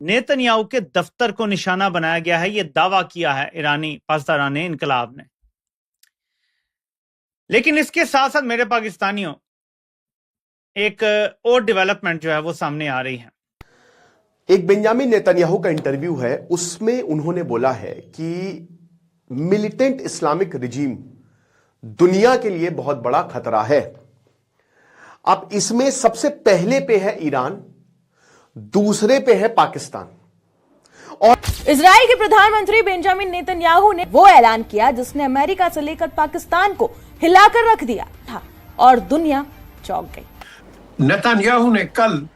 Netanyahu के दफ्तर को निशाना बनाया गया है, यह दावा किया है ईरानी पासदारान इनकलाब ने। लेकिन इसके साथ साथ मेरे पाकिस्तानियों, एक और डेवलपमेंट जो है वो सामने आ रही है। एक बेंजामिन नेतन्याहू का इंटरव्यू है, उसमें उन्होंने बोला है कि मिलिटेंट इस्लामिक रिजीम दुनिया के लिए बहुत बड़ा खतरा है। अब इसमें सबसे पहले पे है ईरान, दूसरे पे है पाकिस्तान। और इजराइल के प्रधानमंत्री बेंजामिन नेतन्याहू ने वो ऐलान किया जिसने अमेरिका से लेकर पाकिस्तान को हिलाकर रख दिया था और दुनिया चौंक गई। नेतन्याहू ने कल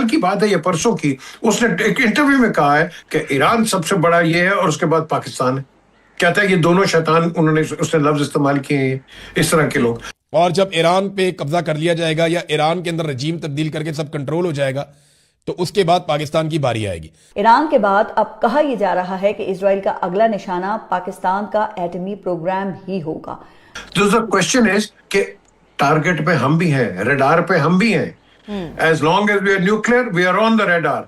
की बात है या परसों की, उसने एक इंटरव्यू में कहा है कि ईरान सबसे बड़ा ये है और उसके बाद पाकिस्तान है। कहता है कि दोनों शैतान, उसने लफ्ज इस्तेमाल किए हैं इस तरह के लोग। और जब ईरान पे कब्जा कर लिया जाएगा या ईरान के अंदर रजीम तब्दील करके सब कंट्रोल हो जाएगा, तो उसके बाद पाकिस्तान की बारी आएगी। ईरान के बाद अब कहा यह जा रहा है कि इजराइल का अगला निशाना पाकिस्तान का एटमी प्रोग्राम ही होगा। तो द क्वेश्चन इज कि टारगेट पे हम भी हैं, रेडार पे हम भी हैं। As long as we are nuclear, we are on the radar.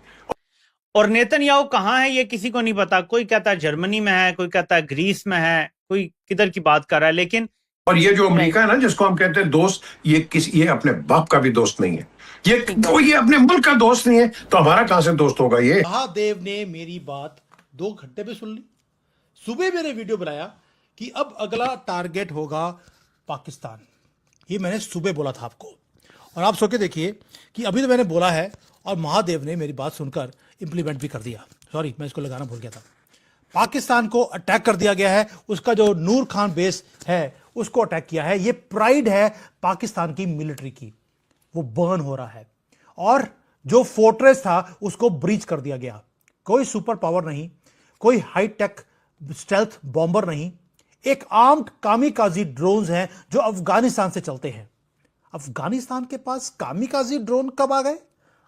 और नेतन्याहू कहां है ये किसी को नहीं पता। कोई कहता है जर्मनी में है, कोई कहता है ग्रीस में है, कोई किधर की बात कर रहा है। लेकिन और ये जो अमेरिका है ना, जिसको हम कहते हैं दोस्त, ये अपने बाप का भी दोस्त नहीं है। ये अपने मुल्क का दोस्त नहीं है, तो हमारा कहां से दोस्त होगा। ये महादेव ने मेरी बात 2 घंटे पे सुन ली। सुबह मैंने वीडियो बनाया कि अब अगला टारगेट होगा पाकिस्तान। ये मैंने सुबह बोला था आपको, और आप सोच के देखिए कि अभी तो मैंने बोला है और महादेव ने मेरी बात सुनकर इंप्लीमेंट भी कर दिया। सॉरी, मैं इसको लगाना भूल गया था। पाकिस्तान को अटैक कर दिया गया है, उसका जो नूर खान बेस है उसको अटैक किया है। ये प्राइड है पाकिस्तान की मिलिट्री की, वो बर्न हो रहा है। और जो फोर्ट्रेस था उसको ब्रीच कर दिया गया। कोई सुपर पावर नहीं, कोई हाईटेक स्टेल्थ बॉम्बर नहीं, एक आर्म्ड कामिकाजी ड्रोन्स हैं जो अफगानिस्तान से चलते हैं। अफगानिस्तान के पास कामिकाजी ड्रोन कब आ गए?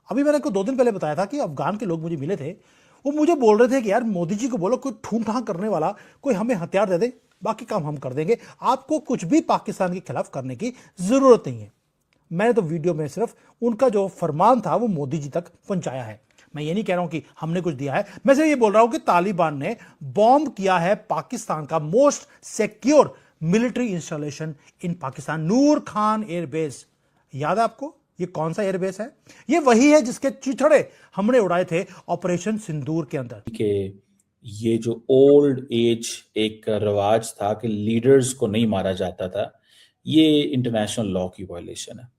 अभी मैंने को 2 दिन पहले बताया था कि अफगान के लोग मुझे मिले थे, वो मुझे बोल रहे थे कि यार मोदी जी को बोलो कोई ठूम ठाम करने वाला कोई हमें हथियार दे दे, बाकी काम हम कर देंगे, आपको कुछ भी पाकिस्तान के खिलाफ करने की जरूरत नहीं है। मैंने तो वीडियो में सिर्फ उनका जो फरमान था वो मोदी जी तक पहुंचाया है। मैं ये नहीं कह रहा हूं कि हमने कुछ दिया है, मैं सिर्फ ये बोल रहा हूं कि तालिबान ने बॉम्ब किया है पाकिस्तान का मोस्ट सिक्योर मिलिट्री इंस्टॉलेशन इन पाकिस्तान, नूर खान एयरबेस। याद है आपको ये कौन सा एयरबेस है? ये वही है जिसके चिथड़े हमने उड़ाए थे ऑपरेशन सिंदूर के अंदर। कि ये जो ओल्ड एज एक रवाज था कि लीडर्स को नहीं मारा जाता था, ये इंटरनेशनल लॉ की वायलेशन है।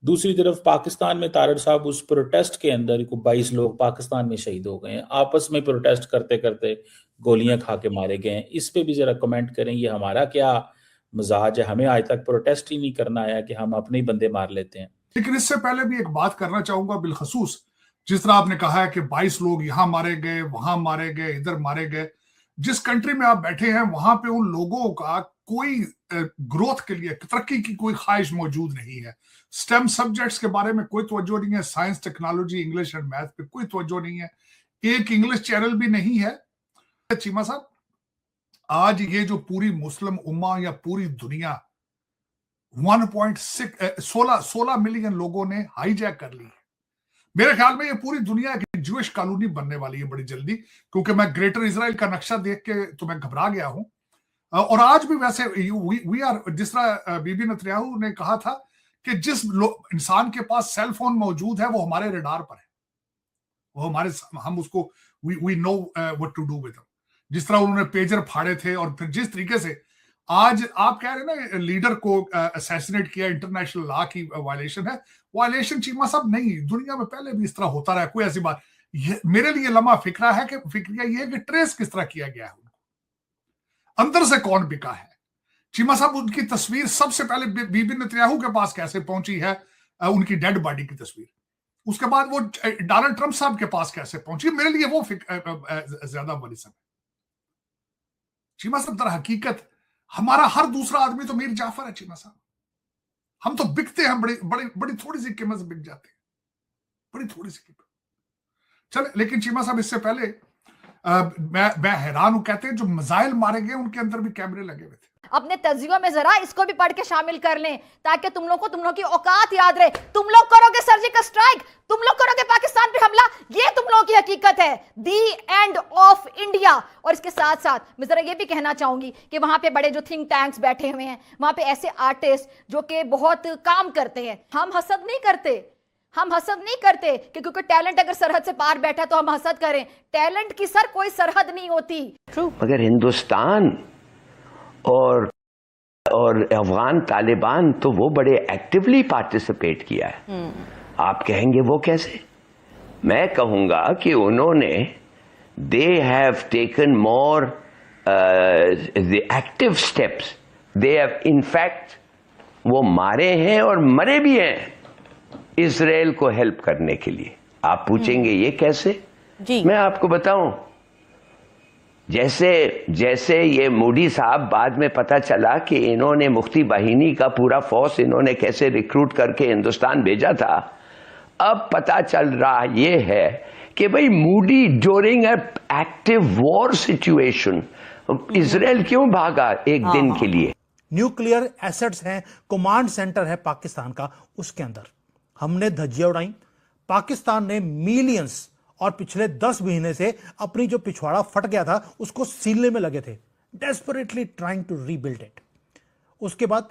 दूसरी तरफ पाकिस्तान में तारड़ साहब उस प्रोटेस्ट के अंदर 22 लोग पाकिस्तान में शहीद हो गए हैं, आपस में प्रोटेस्ट करते करते गोलियां खा के मारे गए हैं। इस पे भी जरा कमेंट करें, ये हमारा क्या मजाज है? हमें आज तक प्रोटेस्ट ही नहीं करना आया कि हम अपने ही बंदे मार लेते हैं। लेकिन इससे पहले भी एक बात करना चाहूंगा बिलखसूस, जिस तरह आपने कहा है कि 22 लोग यहां मारे गए, वहां मारे गए, इधर मारे गए। जिस कंट्री में आप बैठे हैं वहां पे उन लोगों का कोई ग्रोथ के लिए, तरक्की की कोई ख्वाहिश मौजूद नहीं है। स्टेम सब्जेक्ट्स के बारे में कोई तवज्जो नहीं है, science, technology, English and math पे कोई तवज्जो नहीं है, एक इंग्लिश चैनल भी नहीं है। चीमा साहब, आज ये जो पूरी मुस्लिम उम्मा या पूरी दुनिया 16 मिलियन लोगों ने हाईजैक कर ली है। मेरे ख्याल में ये पूरी दुनिया की ज्यूइश कॉलोनी बनने वाली है बड़ी जल्दी, क्योंकि मैं ग्रेटर इजराइल का नक्शा देख के तो मैं घबरा गया हूं। और आज भी वैसे वी आर, जिस तरह बीबी नेतन्याहू ने कहा था कि जिस इंसान के पास सेल फोन मौजूद है वो हमारे रडार पर है, वो हमारे, हम उसको we know what to do with him. जिस तरह उन्होंने पेजर फाड़े थे, और फिर जिस तरीके से आज आप कह रहे हैं ना लीडर को असैसिनेट किया, इंटरनेशनल लॉ की वायलेशन है। वायलेशन चीमा साहब नहीं, दुनिया में पहले भी इस तरह होता रहा, कोई ऐसी बात। मेरे लिए लम्हा फिक्रा है कि फिक्रिया ये है कि ट्रेस किस तरह किया गया है, उनको अंदर से कौन बिका है। चीमा साहब, उनकी तस्वीर सबसे पहले बीबी नेतन्याहू के पास कैसे पहुंची है, उनकी डेड बॉडी की तस्वीर, उसके बाद वो डोनाल्ड ट्रंप साहब के पास कैसे पहुंची, मेरे लिए वो ज्यादा वरिसम है। चीमा साहब, दर हकीकत हमारा हर दूसरा आदमी तो मीर जाफर है। चीमा साहब, हम तो बिकते हैं बड़ी थोड़ी सी कीमत से बिक जाते हैं, बड़ी थोड़ी सी कीमत। चले, लेकिन चीमा साहब, इससे पहले मैं हैरान हूं, कहते हैं जो मिसाइल मारे गए उनके अंदर भी कैमरे लगे हुए थे। अपने तज्जियों में जरा इसको भी पढ़ के शामिल कर लें, ताकि तुम लोगों की औकात याद रहे। तुम लोग करोगे सर्जिकल स्ट्राइक, तुम लोग करोगे पाकिस्तान पे हमला, ये तुम लोगों की हकीकत है। दी एंड ऑफ इंडिया। और इसके साथ साथ मैं जरा ये भी कहना चाहूंगी कि वहां पे बड़े जो थिंक टैंक्स बैठे हुए हैं, वहां पे ऐसे आर्टिस्ट जो कि बहुत काम करते हैं। हम हसद नहीं करते कि क्योंकि टैलेंट अगर सरहद से पार बैठा तो हम हसद करें। टैलेंट की सर कोई सरहद नहीं होती। मगर हिंदुस्तान और अफगान तालिबान तो वो बड़े एक्टिवली पार्टिसिपेट किया है। आप कहेंगे वो कैसे? मैं कहूंगा कि उन्होंने they have taken more the active steps. They have in fact वो मारे हैं और मरे भी हैं इजराइल को हेल्प करने के लिए। आप पूछेंगे ये कैसे? जी मैं आपको बताऊं, जैसे ये मोदी साहब बाद में पता चला कि इन्होंने मुफ्ती बाहिनी का पूरा फोर्स इन्होंने कैसे रिक्रूट करके हिंदुस्तान भेजा था, अब पता चल रहा ये है कि भाई Modi during active war situation Israel क्यों भागा एक दिन के लिए? न्यूक्लियर एसेट्स हैं, कमांड सेंटर है पाकिस्तान का, उसके अंदर हमने धज्जियां उड़ाई। पाकिस्तान ने मिलियंस और पिछले 10 महीने से अपनी जो पिछवाड़ा फट गया था उसको सीलने में लगे थे, desperately trying to rebuild it. उसके बाद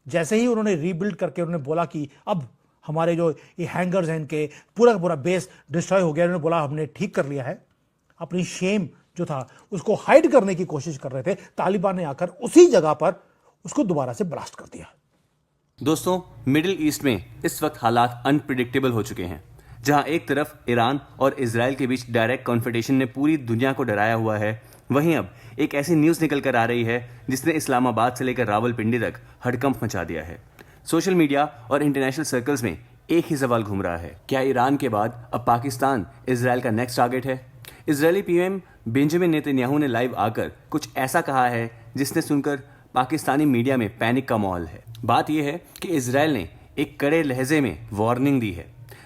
जैसे ही उन्होंने रीबिल्ड करके उन्होंने बोला कि अब हमारे जो ये हैंगर्स हैं इनके पूरा का पूरा बेस डिस्ट्रॉय हो गया, उन्होंने बोला हमने ठीक कर लिया है। अपनी शेम जो था उसको हाइड करने की कोशिश कर रहे थे, तालिबान ने आकर उसी जगह पर उसको दोबारा से ब्लास्ट कर दिया। दोस्तों, मिडिल ईस्ट में इस वक्त हालात अनप्रिडिक्टेबल हो चुके हैं। जहां एक तरफ ईरान और इजराइल के बीच डायरेक्ट कॉन्फ्रंटेशन ने पूरी दुनिया को डराया हुआ है, वहीं अब एक ऐसी न्यूज़ निकल कर आ रही है जिसने इस्लामाबाद से लेकर रावलपिंडी तक हड़कंप मचा दिया है। सोशल मीडिया और इंटरनेशनल सर्कल्स में एक ही सवाल घूम रहा है, क्या ईरान के बाद अब पाकिस्तान इजराइल का नेक्स्ट टारगेट है? इजरायली पीएम बेंजामिन नेतन्याहू ने लाइव आकर कुछ ऐसा कहा है जिसने सुनकर पाकिस्तानी मीडिया में पैनिक का माहौल है। बात यह है कि इजराइल ने एक कड़े लहजे में वार्निंग दी है।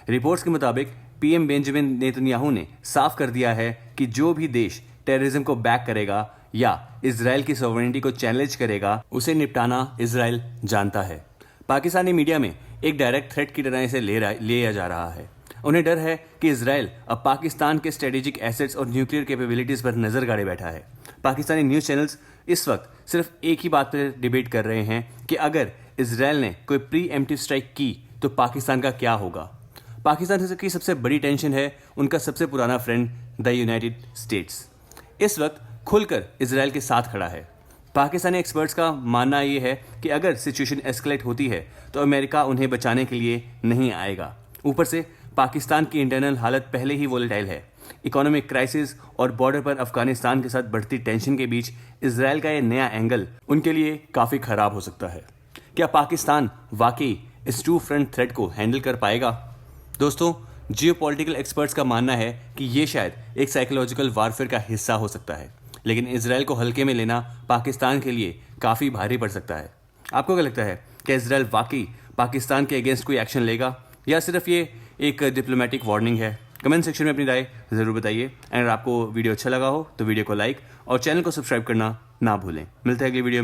रिपोर्ट्स के मुताबिक पीएम बेंजामिन नेतन्याहू ने साफ कर दिया है कि जो भी देश टेररिज्म को बैक करेगा या इजराइल की सॉवरेनिटी को चैलेंज करेगा, उसे निपटाना इजराइल जानता है। पाकिस्तानी मीडिया में एक डायरेक्ट थ्रेट की तरह इसे लिया जा रहा है। उन्हें डर है कि इजराइल अब पाकिस्तान के स्ट्रेटेजिक एसेट्स और न्यूक्लियर कैपेबिलिटीज पर नजर गाड़े बैठा है। पाकिस्तानी न्यूज चैनल्स इस वक्त सिर्फ एक ही बात पर डिबेट कर रहे हैं कि अगर इजराइल ने कोई प्री एम्प्टिव स्ट्राइक की तो पाकिस्तान का क्या होगा। पाकिस्तान की सबसे बड़ी टेंशन है उनका सबसे पुराना फ्रेंड द यूनाइटेड स्टेट्स। इस वक्त खुलकर इजराइल के साथ खड़ा है। पाकिस्तानी एक्सपर्ट्स का मानना यह है कि अगर सिचुएशन एस्केलेट होती है तो अमेरिका उन्हें बचाने के लिए नहीं आएगा। ऊपर से पाकिस्तान की इंटरनल हालत पहले ही वोलेटाइल है। इकोनॉमिक क्राइसिस और बॉर्डर पर अफगानिस्तान के साथ बढ़ती टेंशन के बीच इजराइल का यह नया एंगल उनके लिए काफ़ी खराब हो सकता है। क्या पाकिस्तान वाकई इस टू फ्रंट थ्रेट को हैंडल कर पाएगा? दोस्तों, जियोपॉलिटिकल एक्सपर्ट्स का मानना है कि ये शायद एक साइकोलॉजिकल वारफेयर का हिस्सा हो सकता है, लेकिन इजराइल को हल्के में लेना पाकिस्तान के लिए काफ़ी भारी पड़ सकता है। आपको क्या लगता है कि इजराइल वाकई पाकिस्तान के अगेंस्ट कोई एक्शन लेगा या सिर्फ ये एक डिप्लोमेटिक वार्निंग है? कमेंट सेक्शन में अपनी राय ज़रूर बताइए। अगर आपको वीडियो अच्छा लगा हो तो वीडियो को लाइक और चैनल को सब्सक्राइब करना ना भूलें। मिलते हैं अगली वीडियो में।